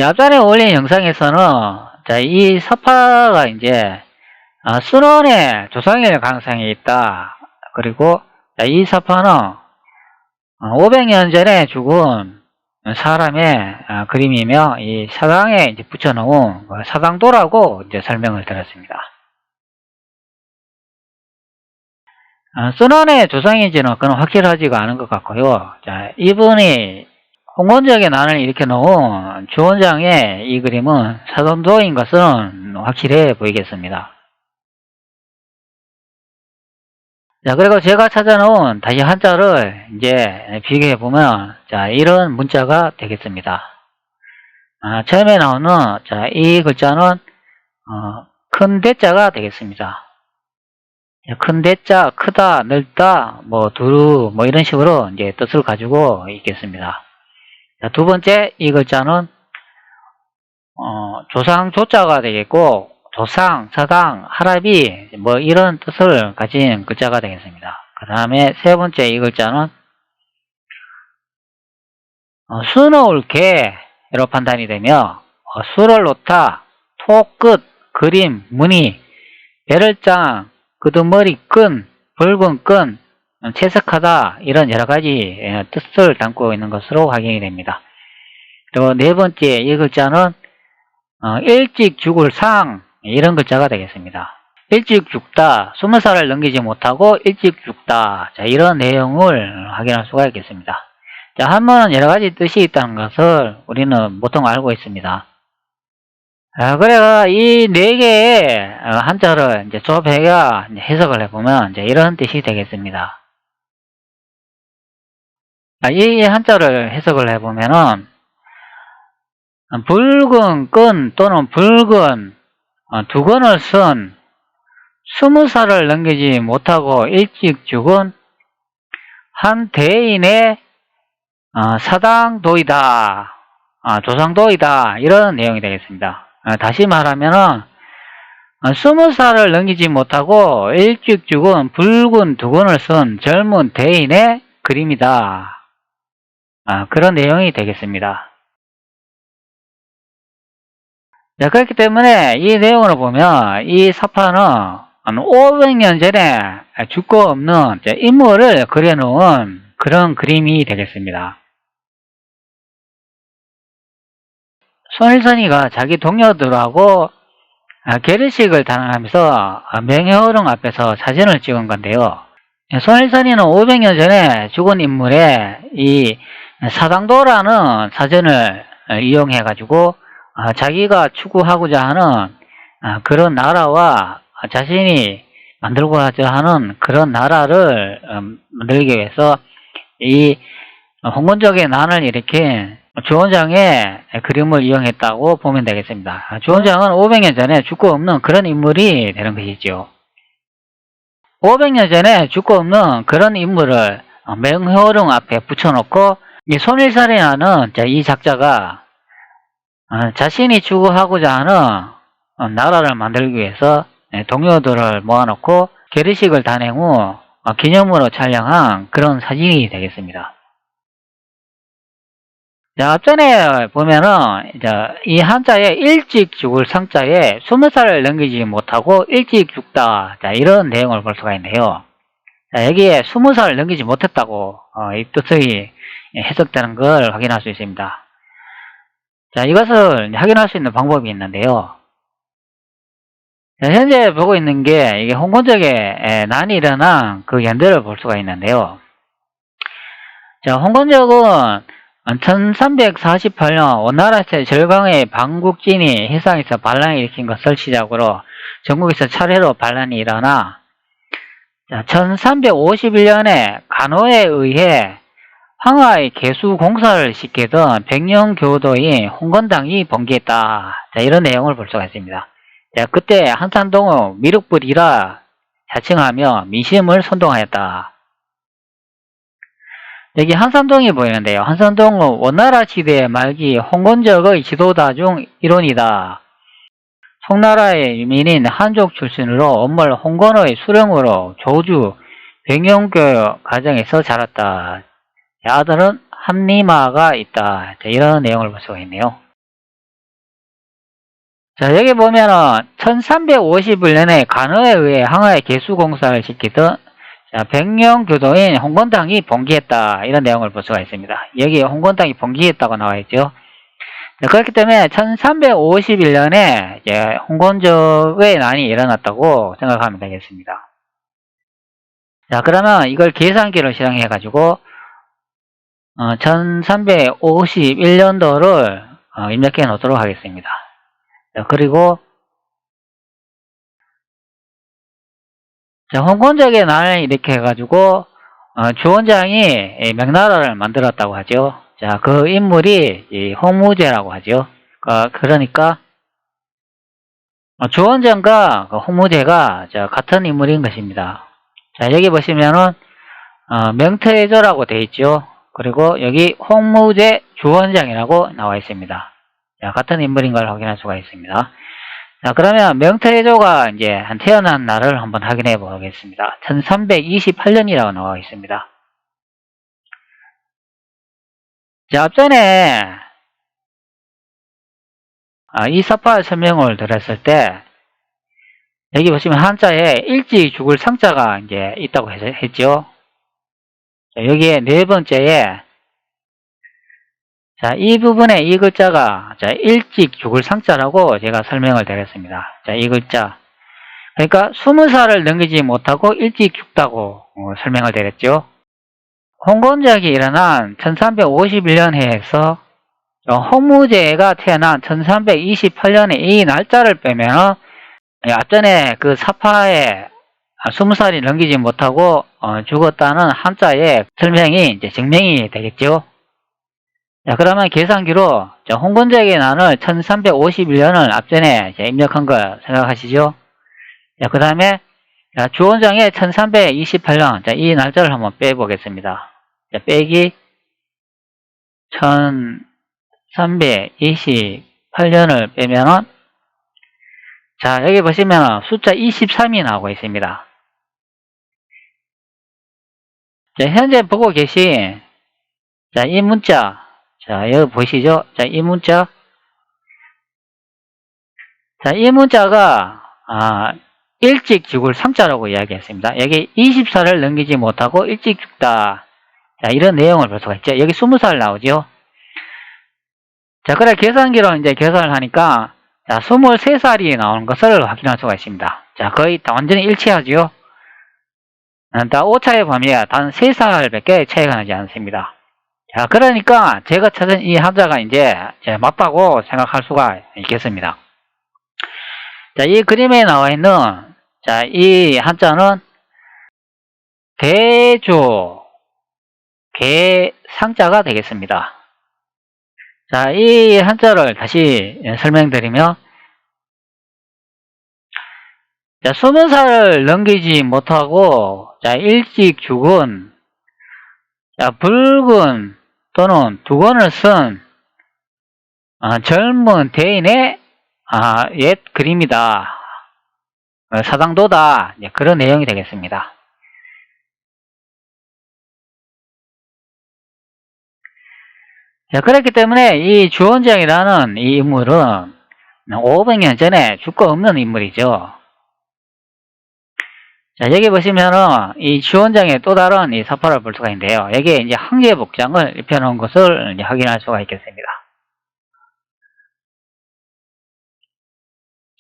앞전에 올린 영상에서는 이 서파가 이제 순원의 조상일 가능성이 있다. 그리고 이 서파는 500년 전에 죽은 사람의 그림이며 이 사당에 이제 붙여놓은 사당도라고 이제 설명을 드렸습니다. 순원의 조상인지는 그건 확실하지가 않은 것 같고요. 이분이 홍건적의 난을 일으켜 놓은 주원장의 이 그림은 사당도인 것은 확실해 보이겠습니다. 그리고 제가 찾아놓은 다시 한자를 이제 비교해 보면, 이런 문자가 되겠습니다. 처음에 나오는, 이 글자는, 큰 대자가 되겠습니다. 큰 대자, 크다, 넓다, 두루, 이런 식으로 이제 뜻을 가지고 있겠습니다. 두 번째, 이 글자는, 조상 조자가 되겠고, 조상, 사당, 하랍이 이런 뜻을 가진 글자가 되겠습니다. 그 다음에 세 번째 이 글자는 수놓을 개로 판단이 되며 수를 놓다, 토끝, 그림, 무늬, 배럴장, 그드머리 끈, 붉은 끈, 채석하다 이런 여러가지 뜻을 담고 있는 것으로 확인이 됩니다. 그리고 네 번째 이 글자는 일찍 죽을 상 이런 글자가 되겠습니다. 일찍 죽다, 20살을 넘기지 못하고 일찍 죽다, 이런 내용을 확인할 수가 있겠습니다. 한문은 여러가지 뜻이 있다는 것을 우리는 보통 알고 있습니다. 그래가 이 네 개의 한자를 이제 조합해가 해석을 해보면 이제 이런 뜻이 되겠습니다. 이 한자를 해석을 해보면은 붉은 끈 또는 붉은 두건을 쓴 20살을 넘기지 못하고 일찍 죽은 한 대인의 사당도이다, 조상도이다 이런 내용이 되겠습니다. 다시 말하면은 20살을 넘기지 못하고 일찍 죽은 붉은 두건을 쓴 젊은 대인의 그림이다. 그런 내용이 되겠습니다. 그렇기 때문에 이 내용을 보면 이 서파는 500년 전에 죽고 없는 인물을 그려놓은 그런 그림이 되겠습니다. 손일선이가 자기 동료들하고 결혼식을 단행하면서 명효릉 앞에서 사진을 찍은 건데요. 손일선이는 500년 전에 죽은 인물의 이 사당도라는 사전을 이용해 가지고 자기가 추구하고자 하는 그런 나라와 자신이 만들고자 하는 그런 나라를 만들기 위해서 이 홍건적의 난을 일으킨 주원장의 그림을 이용했다고 보면 되겠습니다. 주원장은 500년 전에 죽고 없는 그런 인물이 되는 것이죠. 500년 전에 죽고 없는 그런 인물을 명효릉 앞에 붙여놓고 이 손일살이라는 이 작자가 자신이 추구하고자 하는 나라를 만들기 위해서 동료들을 모아놓고 결의식을 단행 후 기념으로 촬영한 그런 사진이 되겠습니다. 앞전에 보면은 이 한자에 일찍 죽을 상자에 20살을 넘기지 못하고 일찍 죽다 이런 내용을 볼 수가 있네요. 여기에 20살을 넘기지 못했다고 이 뜻이 해석되는 걸 확인할 수 있습니다. 이것을 확인할 수 있는 방법이 있는데요. 현재 보고 있는 게 이게 홍건적의 난이 일어난 그 연대를 볼 수가 있는데요. 홍건적은 1348년 원나라에서 절강의 방국진이 해상에서 반란을 일으킨 것을 시작으로 전국에서 차례로 반란이 일어나 1351년에 간호에 의해 황하의 개수 공사를 시키던 백령교도인 홍건당이 번개했다. 이런 내용을 볼 수가 있습니다. 그때 한산동을 미륵불이라 자칭하며 민심을 선동하였다. 여기 한산동이 보이는데요. 한산동은 원나라 시대 말기 홍건적의 지도자 중 일원이다. 송나라의 유민인 한족 출신으로 엄물 홍건의 수령으로 조주 백령교 가정에서 자랐다. 아들은 한리마가 있다. 이런 내용을 볼 수가 있네요. 자, 여기 보면은 1351년에 간허에 의해 항하의 개수공사를 시키던 자, 백령교도인 홍건당이 봉기했다. 이런 내용을 볼 수가 있습니다. 여기 홍건당이 봉기했다고 나와 있죠. 자, 그렇기 때문에 1351년에 이제 홍건적의 난이 일어났다고 생각하면 되겠습니다. 자, 그러면 이걸 계산기로 실행해 가지고 1351년도를 입력해 놓도록 하겠습니다. 자, 그리고 자, 홍건적의 난을 이렇게 해가지고 주원장이 명나라를 만들었다고 하죠. 자, 그 인물이 이 홍무제라고 하죠. 그러니까 주원장과 그 홍무제가 같은 인물인 것입니다. 자, 여기 보시면은 명태조라고 되어 있죠. 그리고 여기 홍무제 주원장이라고 나와 있습니다. 자, 같은 인물인 걸 확인할 수가 있습니다. 자, 그러면 명태조가 이제 태어난 날을 한번 확인해 보겠습니다. 1328년이라고 나와 있습니다. 자, 앞전에 이 사파 설명을 드렸을 때 여기 보시면 한자에 일찍 죽을 상자가 이제 있다고 했죠. 자, 여기에 네 번째에 자, 이 부분에 이 글자가 자, 일찍 죽을 상자라고 제가 설명을 드렸습니다. 자, 이 글자. 그러니까 20살을 넘기지 못하고 일찍 죽다고 설명을 드렸죠. 홍건적이 일어난 1351년 해에서 홍무제가 태어난 1328년에 이 날짜를 빼면 앞전에 그 사파에 20살이 넘기지 못하고 죽었다는 한자의 설명이 이제 증명이 되겠죠. 자, 그러면 계산기로 홍건적의 난을 1351년을 앞전에 입력한 걸 생각하시죠. 자, 그 다음에 주원장의 1328년 자, 이 날짜를 한번 빼보겠습니다. 자, 빼기 1328년을 빼면은 자, 여기 보시면 숫자 23이 나오고 있습니다. 자, 현재 보고 계신 자, 이 문자 자, 여기 보이시죠? 자, 이 문자 자, 이 문자가 일찍 죽을 상자라고 이야기했습니다. 여기 20살을 넘기지 못하고 일찍 죽다. 자, 이런 내용을 볼 수가 있죠. 여기 20살 나오죠. 자, 그래 계산기로 이제 계산을 하니까 자, 23살이 나오는 것을 확인할 수가 있습니다. 자, 거의 다 완전히 일치하죠. 다 오차의 범위가 단 3살밖에 차이가 나지 않습니다. 자, 그러니까 제가 찾은 이 한자가 이제 맞다고 생각할 수가 있겠습니다. 자, 이 그림에 나와 있는 자, 이 한자는 개조, 개상자가 되겠습니다. 자, 이 한자를 다시 설명드리면 자, 20살을 넘기지 못하고 자, 일찍 죽은 자, 붉은 또는 두건을 쓴 젊은 대인의 옛 그림이다. 사당도다. 그런 내용이 되겠습니다. 자, 그렇기 때문에 이 주원장이라는 이 인물은 500년 전에 죽고 없는 인물이죠. 자, 여기 보시면은 이 주원장의 또 다른 이 사파를 볼 수가 있는데요. 여기에 이제 한계복장을 입혀놓은 것을 이제 확인할 수가 있겠습니다.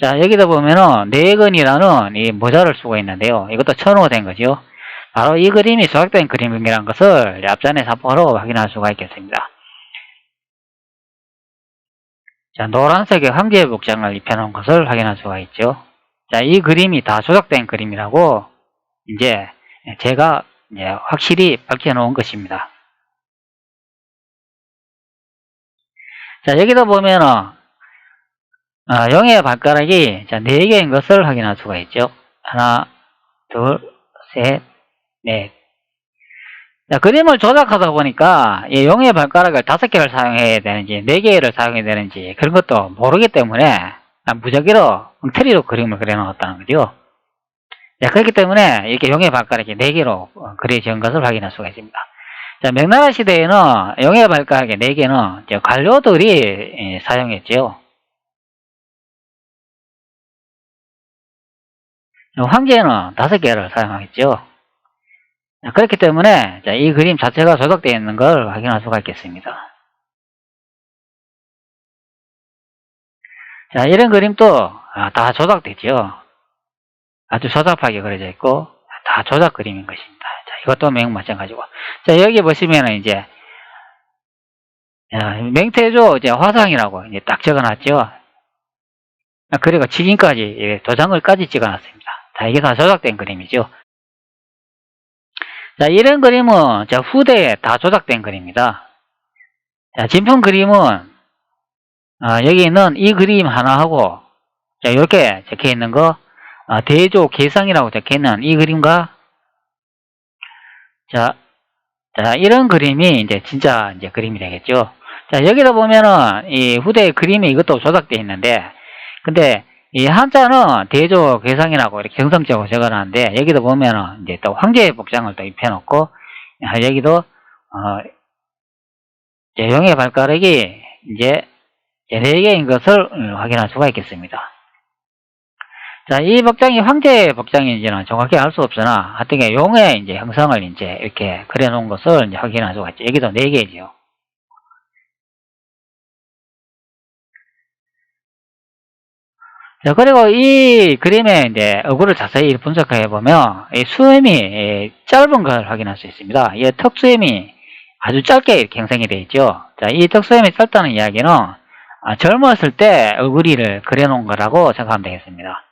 자, 여기도 보면은 내건이라는 이 모자를 쓰고 있는데요. 이것도 천호가 된 거죠. 바로 이 그림이 조각된 그림이라는 것을 앞전의 사파로 확인할 수가 있겠습니다. 자, 노란색의 한계복장을 입혀놓은 것을 확인할 수가 있죠. 자, 이 그림이 다 조작된 그림이라고 이제 제가 확실히 밝혀놓은 것입니다. 자, 여기도 보면은 용의 발가락이 4개인 것을 확인할 수가 있죠. 하나, 둘, 셋, 넷. 자, 그림을 조작하다 보니까 이 용의 발가락을 5개를 사용해야 되는지 4개를 사용해야 되는지 그런 것도 모르기 때문에 무작위로 엉터리로 그림을 그려놓았다는 거죠. 자, 그렇기 때문에 이렇게 용의 발가락이 4개로 그려진 것을 확인할 수가 있습니다. 자, 명나라 시대에는 용의 발가락의 4개는 관료들이 사용했죠. 황제는 5개를 사용하겠죠. 그렇기 때문에 이 그림 자체가 조작되어 있는 걸 확인할 수가 있겠습니다. 자, 이런 그림도 다 조작되죠. 아주 조잡하게 그려져 있고 다 조작 그림인 것입니다. 자, 이것도 매우 마찬가지고. 자, 여기 보시면은 이제 맹태조 이제 화상이라고 이제 딱 적어놨죠. 그리고 직인까지 도장을까지 찍어놨습니다. 자, 이게 다 조작된 그림이죠. 자, 이런 그림은 후대에 다 조작된 그림입니다. 자, 진품 그림은 여기 있는 이 그림 하나하고 자, 이렇게 적혀 있는 거 대조 개상이라고 적혀 있는 이 그림과 자, 이런 그림이 이제 진짜 이제 그림이 되겠죠. 자, 여기다 보면은 이 후대 그림이 이것도 조작되어 있는데, 근데 이 한자는 대조 괴상이라고 이렇게 정성적으로 적어놨는데, 여기도 보면은 이제 또 황제의 복장을 또 입혀놓고, 여기도 이제 용의 발가락이 이제 4개인 것을 확인할 수가 있겠습니다. 자, 이 복장이 황제의 복장인지는 정확히 알 수 없으나, 하여튼 용의 이제 형상을 이제 이렇게 그려놓은 것을 이제 확인할 수가 있죠. 여기도 4개죠. 자, 그리고 이 그림의 이제 어구를 자세히 분석해 보면, 이 수염이 짧은 걸 확인할 수 있습니다. 이 턱수염이 아주 짧게 이렇게 형성이 되어 있죠. 자, 이 턱수염이 짧다는 이야기는 젊었을 때 얼굴이를 그려놓은 거라고 생각하면 되겠습니다.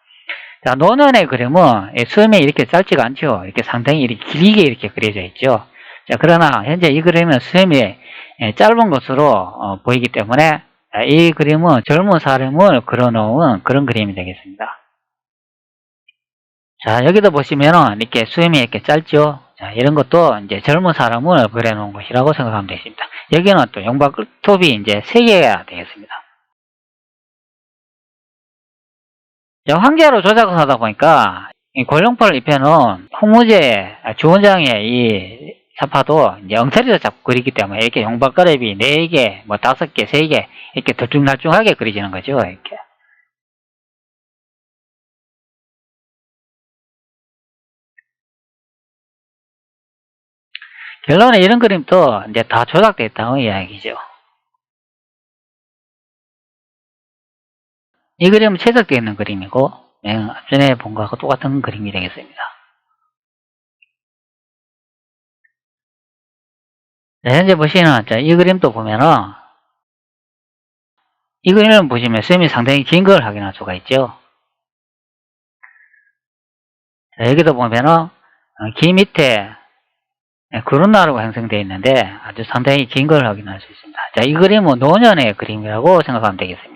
자, 노년의 그림은 수염이 이렇게 짧지가 않죠. 이렇게 상당히 이렇게 길게 이렇게 그려져 있죠. 자, 그러나 현재 이 그림은 수염이 짧은 것으로 보이기 때문에 이 그림은 젊은 사람을 그려놓은 그런 그림이 되겠습니다. 자, 여기도 보시면은 이렇게 수염이 이렇게 짧죠. 자, 이런 것도 이제 젊은 사람을 그려놓은 것이라고 생각하면 되겠습니다. 여기는 또 용박톱이 이제 3개가 되겠습니다. 자, 황제로 조작을 하다 보니까 이 골룡포를 입혀놓은 홍무제 주원장의 이 사파도 이제 엉터리로 자꾸 그리기 때문에 이렇게 용박가랩이 4개, 뭐 5개, 3개 이렇게 들쭉날쭉하게 그려지는 거죠. 이렇게. 결론에 이런 그림도 이제 다 조작되어 있다는 이야기죠. 이 그림은 채색되어 있는 그림이고 앞전에 본 것과 똑같은 그림이 되겠습니다. 자, 현재 보시는 이 그림도 보면은 이 그림을 보시면 쌤이 상당히 긴 걸 확인할 수가 있죠. 자, 여기도 보면은 기 밑에 그룹나루가 형성되어 있는데 아주 상당히 긴 걸 확인할 수 있습니다. 자, 이 그림은 노년의 그림이라고 생각하면 되겠습니다.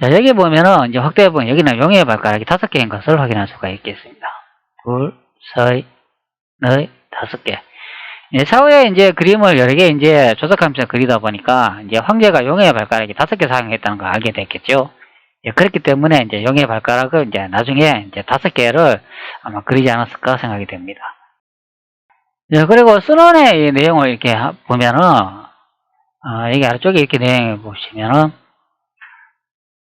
자, 여기 보면은 이제 확대해 보면 여기는 용의 발가락이 5개인 것을 확인할 수가 있겠습니다. 둘, 셋, 넷, 5개. 사후에 이제 그림을 여러 개 이제 조작하면서 그리다 보니까 이제 황제가 용의 발가락이 5개 사용했다는 걸 알게 됐겠죠. 그렇기 때문에 이제 용의 발가락을 이제 나중에 이제 5개를 아마 그리지 않았을까 생각이 됩니다. 그리고 선원의 내용을 이렇게 보면은, 여기 아래쪽에 이렇게 내용을 보시면은,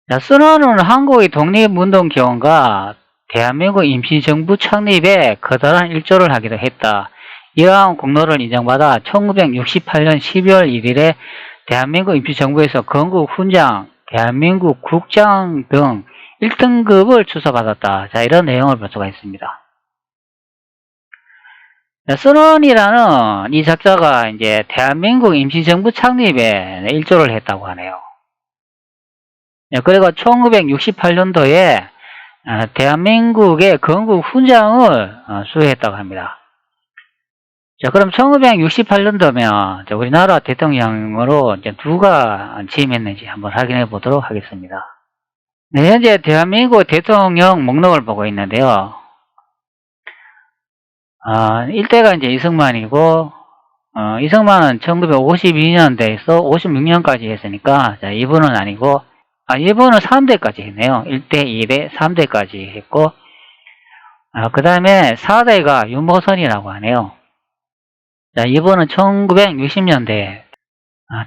자, 선원은 한국의 독립운동 기원과 대한민국 임시정부 창립에 커다란 일조를 하기도 했다. 이러한 공로를 인정받아 1968년 12월 1일에 대한민국 임시정부에서 건국 훈장, 대한민국 국장 등 1등급을 추서받았다. 자, 이런 내용을 볼 수가 있습니다. 선원이라는 이 작자가 이제 대한민국 임시정부 창립에 일조를 했다고 하네요. 그리고 1968년도에 대한민국의 건국 훈장을 수여했다고 합니다. 자, 그럼 1968년도면 우리나라 대통령으로 이제 누가 취임했는지 한번 확인해 보도록 하겠습니다. 네, 현재 대한민국 대통령 목록을 보고 있는데요. 1대가 이제 이승만이고, 이승만은 1952년대에서 56년까지 했으니까, 자, 이분은 아니고, 이분은 3대까지 했네요. 1대, 2대, 3대까지 했고, 그 다음에 4대가 윤모선이라고 하네요. 자, 이번은 1960년대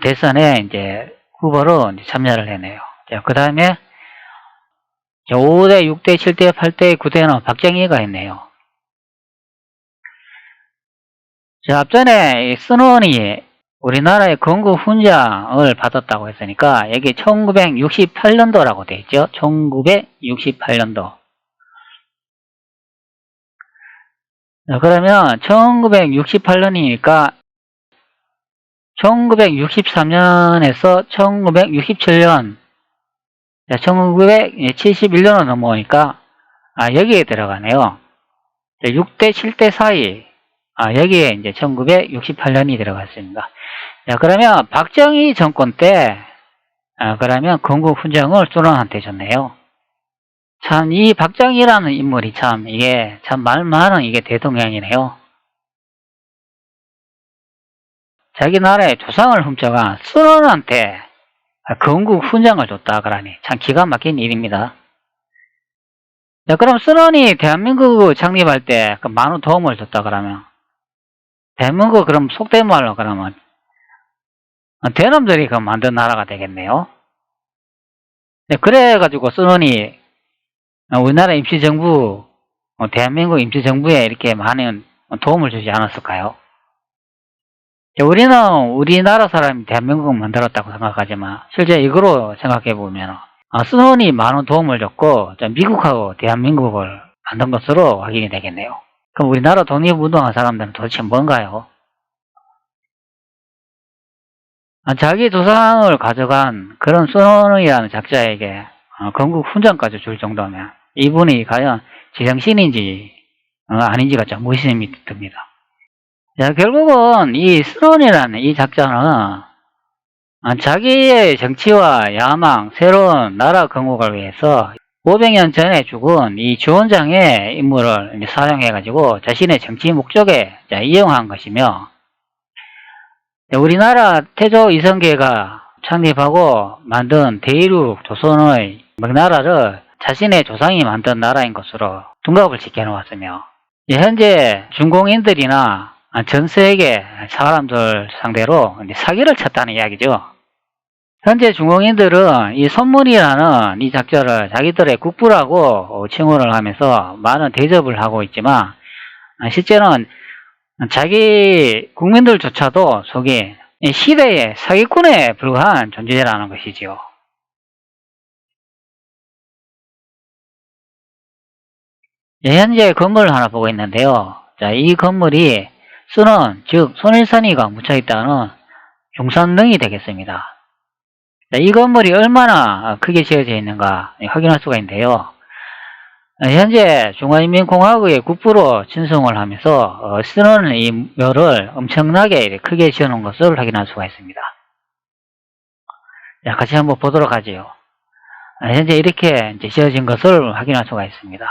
대선에 이제 후보로 이제 참여를 했네요. 자, 그 다음에 5대, 6대, 7대, 8대, 9대는 박정희가 했네요. 자, 앞전에 선원이 우리나라의 건국 훈장을 받았다고 했으니까 여기 1968년도라고 되어 있죠. 1968년도. 자, 그러면 1968년이니까 1963년에서 1967년, 1971년으로 넘어오니까 여기에 들어가네요. 6대, 7대 사이, 여기에 이제 1968년이 들어갔습니다. 자, 그러면 박정희 정권 때 그러면 건국 훈장을 순원한테 줬네요. 참, 이 박정희라는 인물이 참, 이게 참 말 많은 이게 대통령이네요. 자기 나라의 조상을 훔쳐가 순원한테 건국 훈장을 줬다 그러니 참 기가 막힌 일입니다. 자, 그럼 순원이 대한민국을 창립할 때 그 많은 도움을 줬다 그러면 대한민국 그럼 속된 말로 그러면 대놈들이 그 만든 나라가 되겠네요. 네, 그래가지고 순원이 우리나라 임시정부, 대한민국 임시정부에 이렇게 많은 도움을 주지 않았을까요? 우리는 우리나라 사람이 대한민국을 만들었다고 생각하지만 실제 이거로 생각해보면 순원이 많은 도움을 줬고 미국하고 대한민국을 만든 것으로 확인이 되겠네요. 그럼 우리나라 독립운동한 사람들은 도대체 뭔가요? 자기 조상을 가져간 그런 순원이라는 작자에게 건국 훈장까지 줄 정도면 이분이 과연 제정신인지 아닌지가 좀 의심이 듭니다. 자, 결국은 이 순원이라는 이 작자는 자기의 정치와 야망, 새로운 나라 건국을 위해서 500년 전에 죽은 이 주원장의 인물을 사용해가지고 자신의 정치 목적에 이용한 것이며, 우리나라 태조 이성계가 창립하고 만든 대일국 조선의 명나라를 자신의 조상이 만든 나라인 것으로 둔갑을 시켜놓았으며, 현재 중공인들이나 전 세계 사람들 상대로 사기를 쳤다는 이야기죠. 현재 중공인들은 이 선문이라는 이 작자를 자기들의 국부라고 칭호를 하면서 많은 대접을 하고 있지만 실제는 자기 국민들조차도 속이 시대의 사기꾼에 불과한 존재라는 것이지요. 현재 건물을 하나 보고 있는데요. 자, 이 건물이 순원, 즉 손일선이가 묻혀있다는 중산릉이 되겠습니다. 자, 이 건물이 얼마나 크게 지어져 있는가 확인할 수가 있는데요. 현재 중화인민공화국의 국부로 진성을 하면서 쓰는 이 묘를 엄청나게 크게 지어놓은 것을 확인할 수가 있습니다. 자, 같이 한번 보도록 하지요. 현재 이렇게 이제 지어진 것을 확인할 수가 있습니다.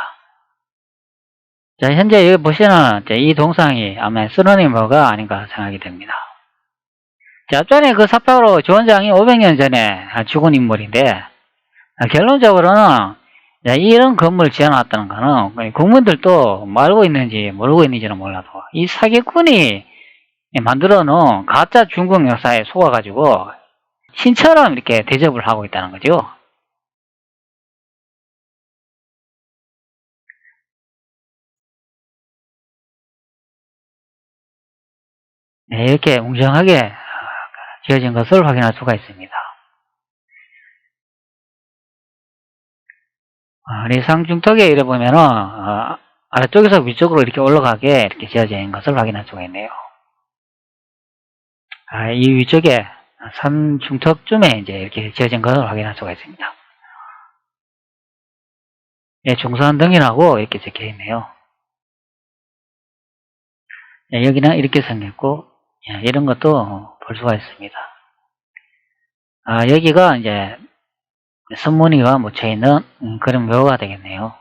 자, 현재 여기 보시는 이 동상이 아마 쓰는 묘가 아닌가 생각이 됩니다. 자, 앞전에 그 사파로 주원장이 500년 전에 죽은 인물인데 결론적으로는 이런 건물을 지어놨다는 거는 국민들도 알고 있는지 모르고 있는지는 몰라도 이 사기꾼이 만들어 놓은 가짜 중국 역사에 속아가지고 신처럼 이렇게 대접을 하고 있다는 거죠. 이렇게 웅장하게 지어진 것을 확인할 수가 있습니다. 이 상중턱에 이래 보면은 아래쪽에서 위쪽으로 이렇게 올라가게 이렇게 지어진 것을 확인할 수가 있네요. 이 위쪽에 산 중턱쯤에 이제 이렇게 지어진 것을 확인할 수가 있습니다. 중산등이라고 이렇게 적혀 있네요. 여기는 이렇게 생겼고, 이런 것도 볼 수가 있습니다. 여기가 이제 선문이가 묻혀있는 그런 묘가 되겠네요.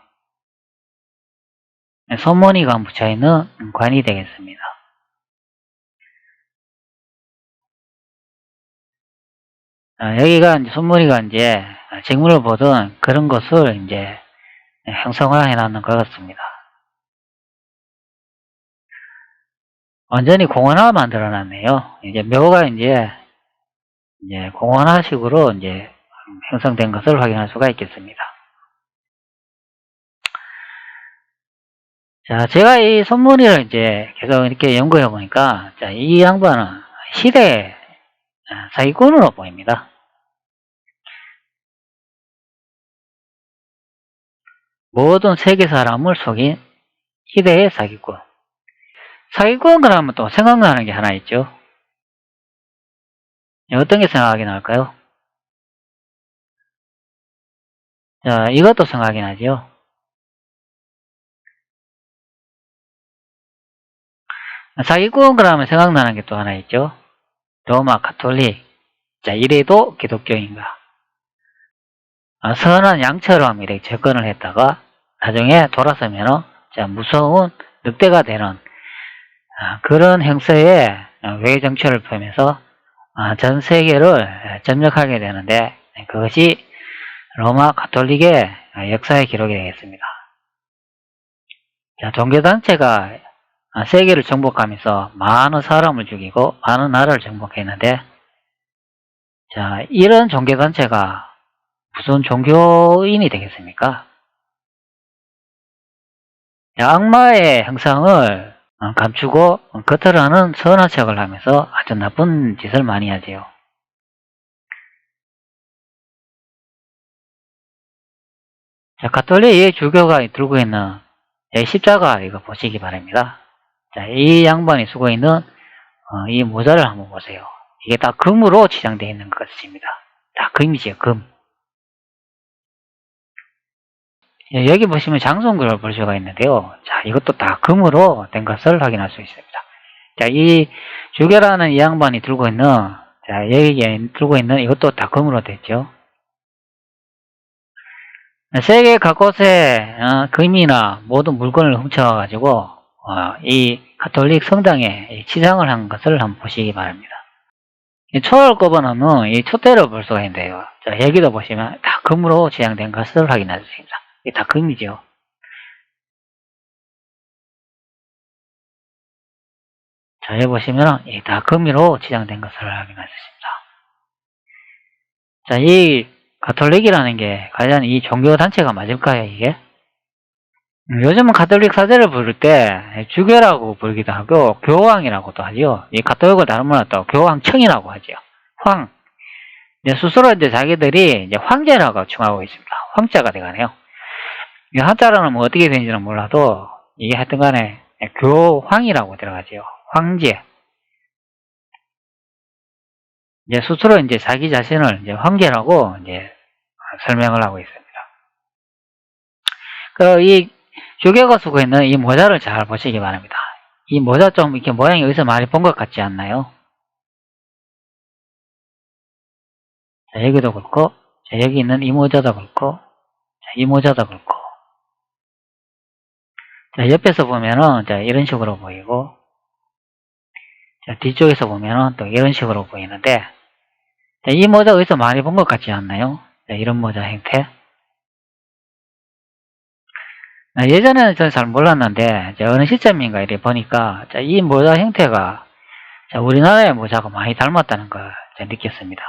선문이가 묻혀있는 관이 되겠습니다. 여기가 이제 선문이가 이제 직물을 보던 그런 것을 이제 형성화해 놨는 것 같습니다. 완전히 공원화 만들어놨네요. 이제 묘가 이제 공원화식으로 이제 형성된 것을 확인할 수가 있겠습니다. 자, 제가 이 손무늬를 이제 계속 이렇게 연구해 보니까, 자, 이 양반은 시대 사기꾼으로 보입니다. 모든 세계 사람을 속인 시대의 사기꾼. 사기꾼 그러면 또 생각나는 게 하나 있죠. 어떤 게 생각이 날까요? 자, 이것도 생각이 나죠. 사기꾼 그러면 생각나는 게 또 하나 있죠. 로마 가톨릭. 자, 이래도 기독교인가? 선한 양처럼 이렇게 접근을 했다가 나중에 돌아서면 자, 무서운 늑대가 되는 그런 형태의 외교 정책을 펴면서 전 세계를 점령하게 되는데, 그것이 로마 가톨릭의 역사의 기록이 되겠습니다. 자, 종교단체가 세계를 정복하면서 많은 사람을 죽이고 많은 나라를 정복했는데, 자, 이런 종교단체가 무슨 종교인이 되겠습니까? 악마의 형상을 감추고 겉으로는 선한 척을 하면서 아주 나쁜 짓을 많이 하지요. 자, 가톨릭 주교가 들고 있는 십자가 이거 보시기 바랍니다. 자, 이 양반이 쓰고 있는 이 모자를 한번 보세요. 이게 다 금으로 치장되어 있는 것입니다. 다 금이지요, 금. 여기 보시면 장송글을 볼 수가 있는데요. 자, 이것도 다 금으로 된 것을 확인할 수 있습니다. 자, 이 주교라는 이 양반이 들고 있는, 자, 여기에 들고 있는 이것도 다 금으로 됐죠. 세계 각곳에 금이나 모든 물건을 훔쳐가지고 이 가톨릭 성당에 치장을 한 것을 한번 보시기 바랍니다. 이 초를 꼽아놓는 이 촛대를 볼 수가 있는데요. 자, 여기도 보시면 다 금으로 치장된 것을 확인할 수 있습니다. 이게 다 금이죠. 자, 여기 보시면 이게 다 금으로 치장된 것을 확인할 수 있습니다. 자, 이 가톨릭이라는 게 과연 이 종교단체가 맞을까요, 이게? 요즘은 가톨릭 사제를 부를 때 주교라고 부르기도 하고 교황이라고도 하죠. 이 가톨릭을 다른 말 또 교황청이라고 하죠. 황. 스스로 이제 자기들이 이제 황제라고 칭하고 있습니다. 황자가 돼가네요. 한자로는 뭐 어떻게 되는지는 몰라도 이게 하여튼 간에 교황이라고 들어가죠. 황제. 이제 스스로 이제 자기 자신을 이제 황제라고 이제 설명을 하고 있습니다. 이 주교가 쓰고 있는 이 모자를 잘 보시기 바랍니다. 이 모자 좀 이렇게 모양이 어디서 많이 본 것 같지 않나요? 자, 여기도 그렇고, 자, 여기 있는 이 모자도 그렇고, 자, 이 모자도 그렇고. 자, 옆에서 보면은, 자, 이런 식으로 보이고, 자, 뒤쪽에서 보면은 또 이런 식으로 보이는데, 자, 이 모자 어디서 많이 본 것 같지 않나요? 자, 이런 모자 형태. 예전에는 저는 잘 몰랐는데, 어느 시점인가 이렇게 보니까, 자, 이 모자 형태가, 자, 우리나라의 모자가 많이 닮았다는 걸 느꼈습니다.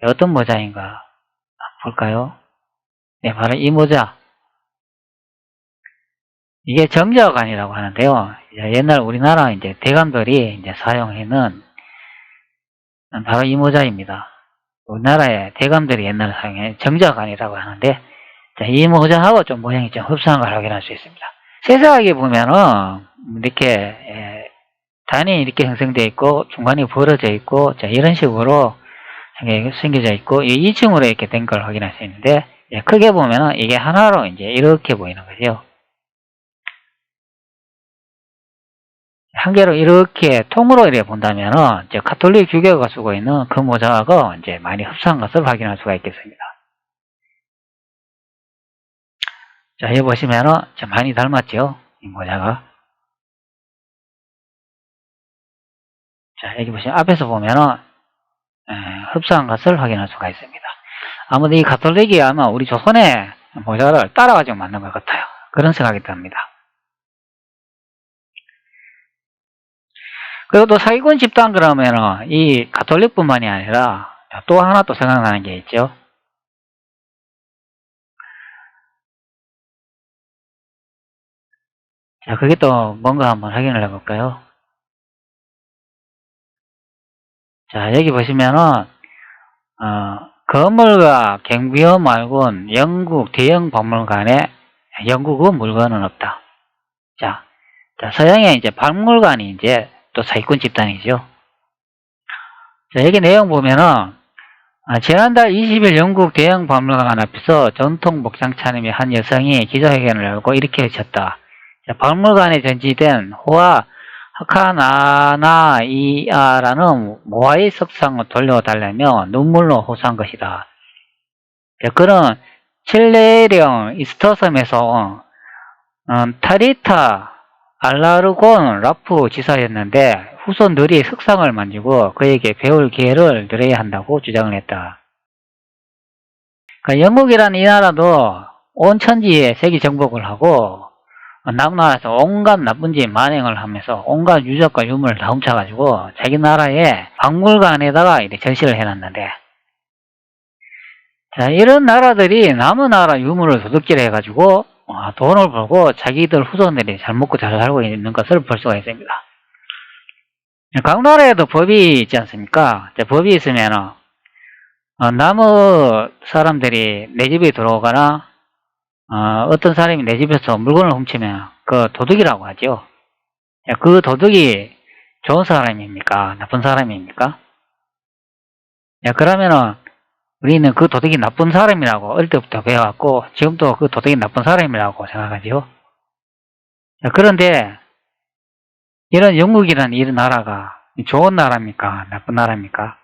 어떤 모자인가 볼까요? 네, 바로 이 모자. 이게 정자관이라고 하는데요. 옛날 우리나라 이제 대감들이 이제 사용하는 바로 이 모자입니다. 우리나라의 대감들이 옛날에 사용한 정자관이라고 하는데, 자, 이 모자하고 좀 모양이 좀 흡사한 걸 확인할 수 있습니다. 세세하게 보면은 이렇게 단이 이렇게 형성되어 있고 중간이 벌어져 있고, 자, 이런 식으로 생겨져 있고 2층으로 이렇게 된 걸 확인할 수 있는데, 크게 보면은 이게 하나로 이제 이렇게 보이는 거죠. 한 개로 이렇게 통으로 이렇게 본다면은 이제 가톨릭 주교가 쓰고 있는 그 모자하고 이제 많이 흡사한 것을 확인할 수가 있겠습니다. 자, 여기 보시면은 좀 많이 닮았죠? 이 모자가. 자, 여기 보시면 앞에서 보면은 흡사한 것을 확인할 수가 있습니다. 아무튼 이 가톨릭이 아마 우리 조선의 모자를 따라가지고 만든 것 같아요. 그런 생각이 듭니다. 그리고 또 사기꾼 집단 그러면은 이 가톨릭뿐만이 아니라 또 하나 또 생각나는 게 있죠. 자, 그게 또 뭔가 한번 확인을 해볼까요? 자, 여기 보시면은 건물과 경비원 말고는 영국 대형 박물관에 영국은 물건은 없다. 자, 서양의 이제 박물관이 이제 또 사기꾼 집단이죠. 자, 여기 내용 보면은 지난달 20일 영국 대형 박물관 앞에서 전통 목장 차림의 한 여성이 기자회견을 열고 이렇게 외쳤다. 자, 박물관에 전시된 호화 하카나나이아라는 모아이 석상을 돌려달라며 눈물로 호소한 것이다. 자, 그는 칠레령 이스터섬에서 타리타 알라르곤 라프 지사였는데 후손들이 석상을 만지고 그에게 배울 기회를 누려야 한다고 주장을 했다. 그러니까 영국이라는 이 나라도 온 천지에 세계 정복을 하고 남나라에서 온갖 나쁜 짓 만행을 하면서 온갖 유적과 유물을 다 훔쳐가지고 자기 나라의 박물관에다가 이렇게 전시를 해놨는데, 자, 이런 나라들이 남의 나라 유물을 도둑질 해가지고 돈을 벌고 자기들 후손들이 잘 먹고 잘 살고 있는 것을 볼 수가 있습니다. 각 나라에도 법이 있지 않습니까? 법이 있으면 남의 사람들이 내 집에 들어오거나 어떤 사람이 내 집에서 물건을 훔치면 그 도둑이라고 하죠. 그 도둑이 좋은 사람입니까? 나쁜 사람입니까? 그러면은 우리는 그 도둑이 나쁜 사람이라고 어릴 때부터 배워왔고 지금도 그 도둑이 나쁜 사람이라고 생각하죠. 그런데 이런 영국이라는 이런 나라가 좋은 나라입니까? 나쁜 나라입니까?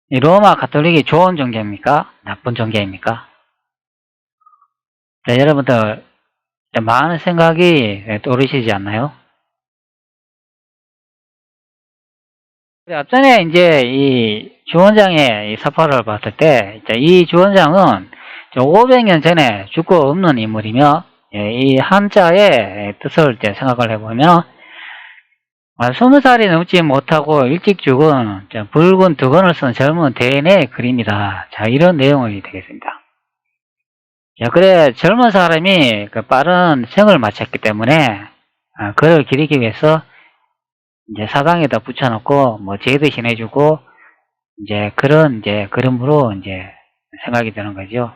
이 로마 가톨릭이 좋은 종교입니까? 나쁜 종교입니까? 자, 여러분들 많은 생각이 떠오르시지 않나요? 앞전에 이제 이 주원장의 이 사파를 봤을 때, 이 주원장은 500년 전에 죽고 없는 인물이며, 이 한자의 뜻을 생각을 해보면, 20살이 넘지 못하고 일찍 죽은 붉은 두건을 쓴 젊은 대인의 그림이다. 자, 이런 내용이 되겠습니다. 자, 그래, 젊은 사람이 그 빠른 생을 마쳤기 때문에, 그를 기리기 위해서 이제 사당에다 붙여놓고, 뭐, 제도 지내주고, 이제 그런 이제 그림으로 이제 생각이 드는 거죠.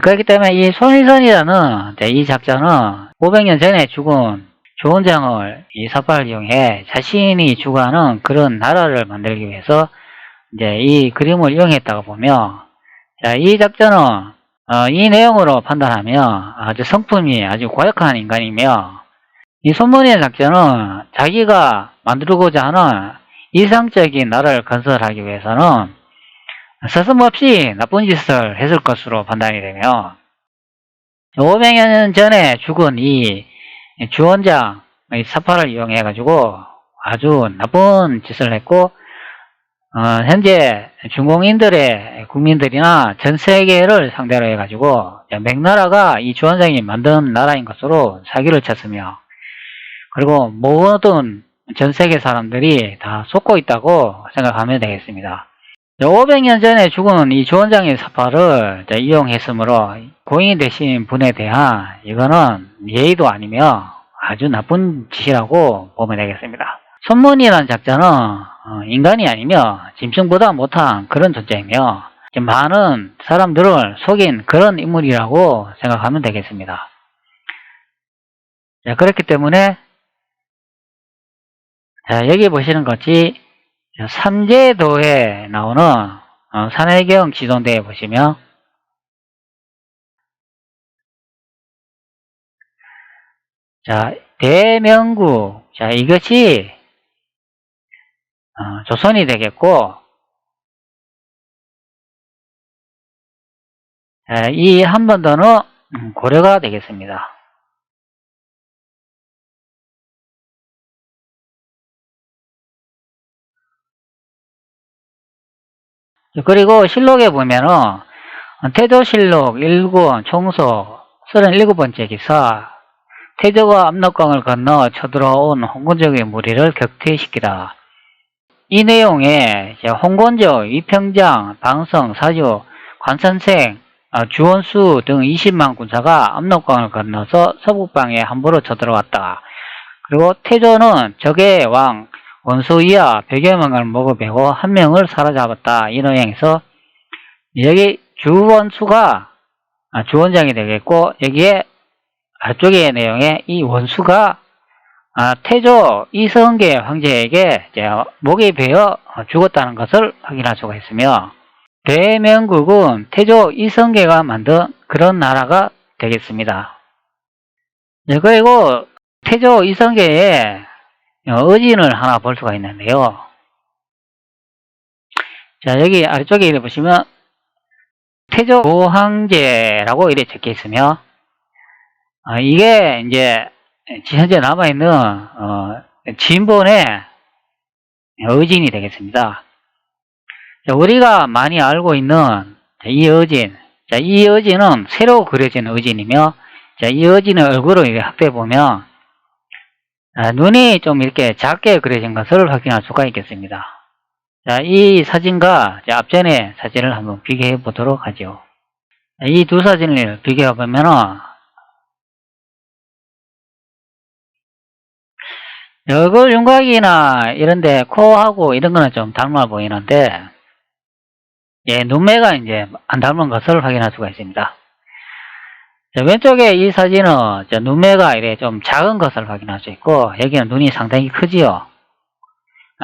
그렇기 때문에 이 손일선이라는 이 작자는 500년 전에 죽은 주원장을 이 사파를 이용해 자신이 주관하는 그런 나라를 만들기 위해서 이제 이 그림을 이용했다고 보며, 자, 이 작자는 이 내용으로 판단하면 아주 성품이 아주 고약한 인간이며, 이 손문희의 작자는 자기가 만들고자 하는 이상적인 나라를 건설하기 위해서는 서슴없이 나쁜 짓을 했을 것으로 판단이 되며, 500년 전에 죽은 이 주원장 사파를 이용해 가지고 아주 나쁜 짓을 했고, 현재 중공인들의 국민들이나 전 세계를 상대로 해 가지고 맥나라가 이 주원장이 만든 나라인 것으로 사기를 쳤으며, 그리고 모든 전 세계 사람들이 다 속고 있다고 생각하면 되겠습니다. 500년 전에 죽은 이 주원장의 사파를 이용했으므로 고인이 되신 분에 대한 이거는 예의도 아니며 아주 나쁜 짓이라고 보면 되겠습니다. 손문이라는 작자는 인간이 아니며 짐승보다 못한 그런 존재이며 많은 사람들을 속인 그런 인물이라고 생각하면 되겠습니다. 자, 그렇기 때문에 자, 여기 보시는 것이 삼제도에 나오는 산해경 지도대에 보시면, 자, 대명구, 자, 이것이 조선이 되겠고, 이 한번더는 고려가 되겠습니다. 그리고 실록에 보면은 태조실록 1권 총서 37번째 기사 태조가 압록강을 건너 쳐들어온 홍건적의 무리를 격퇴시키다. 이 내용에 홍건적, 이평장, 방성, 사주, 관선생, 주원수 등 20만 군사가 압록강을 건너서 서북방에 함부로 쳐들어왔다. 그리고 태조는 적의 왕 원소이와 100여 명을 먹어배고 한 명을 사로잡았다. 이 내용에서 여기 주원수가 주원장이 되겠고, 여기에 아래쪽의 내용에 이 원수가 태조 이성계 황제에게 목에 베어 죽었다는 것을 확인할 수가 있으며, 대명국은 태조 이성계가 만든 그런 나라가 되겠습니다. 그리고 태조 이성계의 의진을 하나 볼 수가 있는데요. 자, 여기 아래쪽에 이렇게 보시면 태조 고황제라고 이렇게 적혀 있으며, 이게 이제 현재 남아있는 진본의 의진이 되겠습니다. 자, 우리가 많이 알고 있는 이 의진, 자, 이 의진은 새로 그려진 의진이며, 자, 이 의진의 얼굴을 이렇게 확대해 보면 눈이 좀 이렇게 작게 그려진 것을 확인할 수가 있겠습니다. 자, 이 사진과 앞전의 사진을 한번 비교해 보도록 하죠. 이 두 사진을 비교해 보면은 얼굴 윤곽이나 이런데 코하고 이런 거는 좀 닮아 보이는데, 눈매가 이제 안 닮은 것을 확인할 수가 있습니다. 자, 왼쪽에 이 사진은 눈매가 이래 좀 작은 것을 확인할 수 있고, 여기는 눈이 상당히 크지요.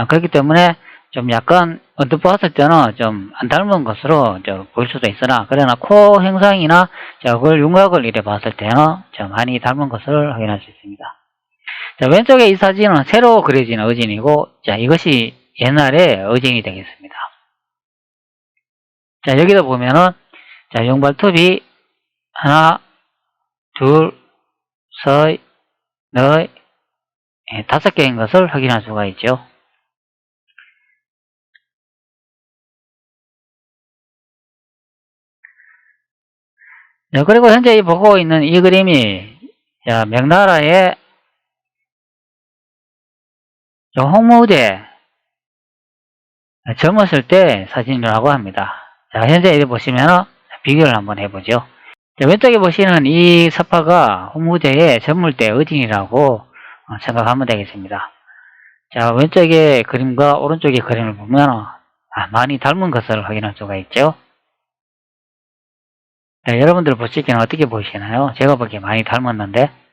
그렇기 때문에 좀 약간 언뜻 봤을 때는 좀 안 닮은 것으로 보일 수도 있으나, 그러나 코 형상이나 얼굴 윤곽을 이래 봤을 때는 좀 많이 닮은 것을 확인할 수 있습니다. 자, 왼쪽에 이 사진은 새로 그려진 의진이고, 자, 이것이 옛날의 의진이 되겠습니다. 자, 여기도 보면은, 자, 용발톱이 하나, 둘, 셋, 넷, 5개인 것을 확인할 수가 있죠. 자, 그리고 현재 보고 있는 이 그림이, 자, 명나라의 홍무대 젊었을 때 사진이라고 합니다. 자, 현재 여기 보시면 비교를 한번 해보죠. 자, 왼쪽에 보시는 이 서파가 홍무대의 젊을 때 의진이라고 생각하면 되겠습니다. 자, 왼쪽의 그림과 오른쪽의 그림을 보면 많이 닮은 것을 확인할 수가 있죠. 자, 여러분들 보시기에는 어떻게 보이시나요? 제가 보기에 많이 닮았는데